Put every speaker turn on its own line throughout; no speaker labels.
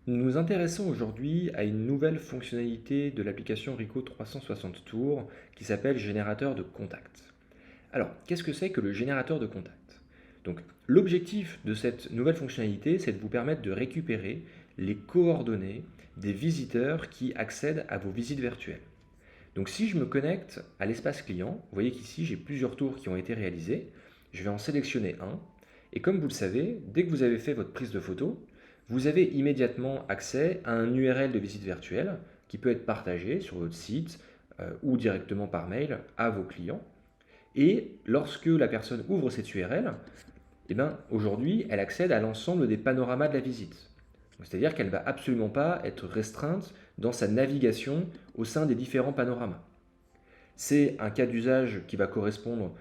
Nous nous intéressons aujourd'hui à une nouvelle fonctionnalité de l'application Rico 360 Tours qui s'appelle générateur de contacts. Alors, qu'est-ce que c'est que le générateur de contacts? Donc, l'objectif de cette nouvelle fonctionnalité, c'est de vous permettre de récupérer les coordonnées des visiteurs qui accèdent à vos visites virtuelles. Donc, si je me connecte à l'espace client, vous voyez qu'ici, j'ai plusieurs tours qui ont été réalisés. Je vais en sélectionner un. Et comme vous le savez, dès que vous avez fait votre prise de photo, vous avez immédiatement accès à un URL de visite virtuelle qui peut être partagé sur votre site ou directement par mail à vos clients. Et lorsque la personne ouvre cette URL, eh ben, aujourd'hui, elle accède à l'ensemble des panoramas de la visite. C'est-à-dire qu'elle ne va absolument pas être restreinte dans sa navigation au sein des différents panoramas. C'est un cas d'usage qui va correspondre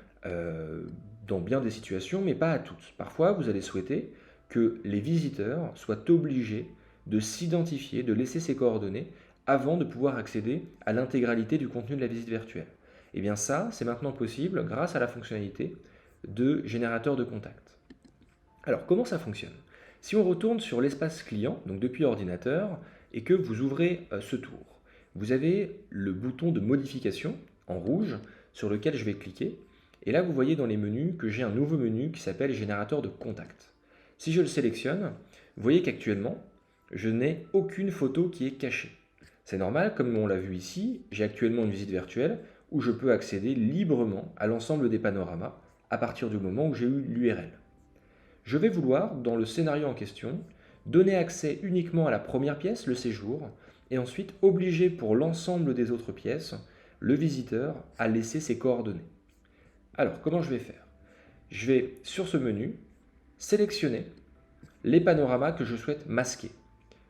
dans bien des situations, mais pas à toutes. Parfois, vous allez souhaiter que les visiteurs soient obligés de s'identifier, de laisser ses coordonnées avant de pouvoir accéder à l'intégralité du contenu de la visite virtuelle. Et bien ça, c'est maintenant possible grâce à la fonctionnalité de générateur de contacts. Alors, comment ça fonctionne? Si on retourne sur l'espace client, donc depuis l'ordinateur, et que vous ouvrez ce tour, vous avez le bouton de modification en rouge sur lequel je vais cliquer. Et là, vous voyez dans les menus que j'ai un nouveau menu qui s'appelle générateur de contacts. Si je le sélectionne, vous voyez qu'actuellement, je n'ai aucune photo qui est cachée. C'est normal, comme on l'a vu ici, j'ai actuellement une visite virtuelle où je peux accéder librement à l'ensemble des panoramas à partir du moment où j'ai eu l'URL. Je vais vouloir, dans le scénario en question, donner accès uniquement à la première pièce, le séjour, et ensuite obliger pour l'ensemble des autres pièces le visiteur à laisser ses coordonnées. Alors, comment je vais faire? Je vais, sur ce menu, sélectionner les panoramas que je souhaite masquer.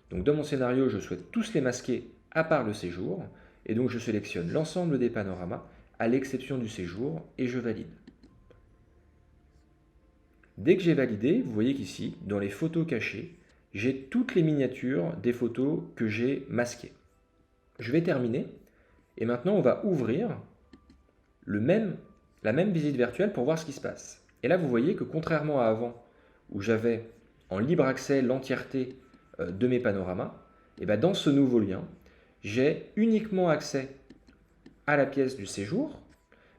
Donc, dans mon scénario, je souhaite tous les masquer à part le séjour, et donc je sélectionne l'ensemble des panoramas à l'exception du séjour, et je valide. Dès que j'ai validé, vous voyez qu'ici, dans les photos cachées, j'ai toutes les miniatures des photos que j'ai masquées. Je vais terminer, et maintenant on va ouvrir la même visite virtuelle pour voir ce qui se passe. Et là, vous voyez que contrairement à avant, où j'avais en libre accès l'entièreté de mes panoramas, et bien dans ce nouveau lien, j'ai uniquement accès à la pièce du séjour.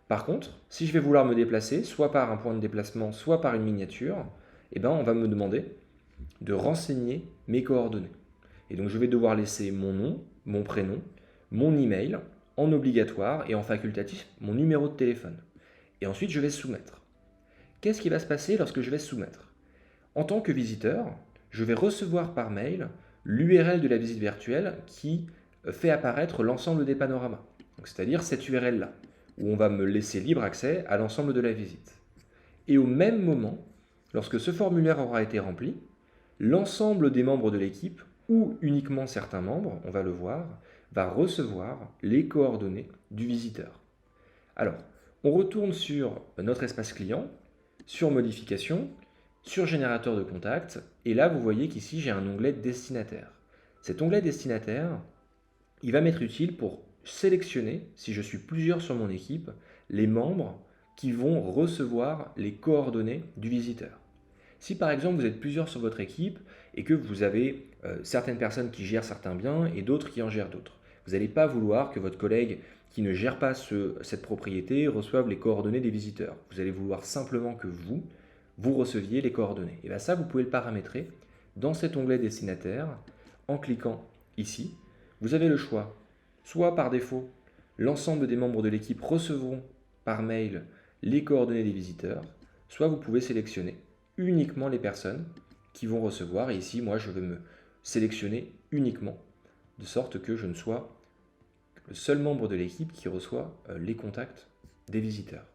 Par contre, si je vais vouloir me déplacer, soit par un point de déplacement, soit par une miniature, eh ben, on va me demander de renseigner mes coordonnées. Et donc je vais devoir laisser mon nom, mon prénom, mon email, en obligatoire et en facultatif, mon numéro de téléphone. Et ensuite, je vais soumettre. Qu'est-ce qui va se passer lorsque je vais soumettre? En tant que visiteur, je vais recevoir par mail l'URL de la visite virtuelle qui fait apparaître l'ensemble des panoramas. C'est-à-dire cette URL-là, où on va me laisser libre accès à l'ensemble de la visite. Et au même moment, lorsque ce formulaire aura été rempli, l'ensemble des membres de l'équipe, ou uniquement certains membres, on va le voir, va recevoir les coordonnées du visiteur. Alors, on retourne sur notre espace client, sur modification, sur générateur de contacts, et là vous voyez qu'ici j'ai un onglet destinataire. Cet onglet destinataire, il va m'être utile pour sélectionner, si je suis plusieurs sur mon équipe, les membres qui vont recevoir les coordonnées du visiteur. Si par exemple vous êtes plusieurs sur votre équipe et que vous avez certaines personnes qui gèrent certains biens et d'autres qui en gèrent d'autres, vous n'allez pas vouloir que votre collègue qui ne gère pas cette propriété reçoive les coordonnées des visiteurs. Vous allez vouloir simplement que vous receviez les coordonnées. Et bien ça, vous pouvez le paramétrer dans cet onglet destinataire en cliquant ici. Vous avez le choix, soit par défaut, l'ensemble des membres de l'équipe recevront par mail les coordonnées des visiteurs, soit vous pouvez sélectionner uniquement les personnes qui vont recevoir. Et ici, moi, je vais me sélectionner uniquement, de sorte que je ne sois le seul membre de l'équipe qui reçoit les contacts des visiteurs.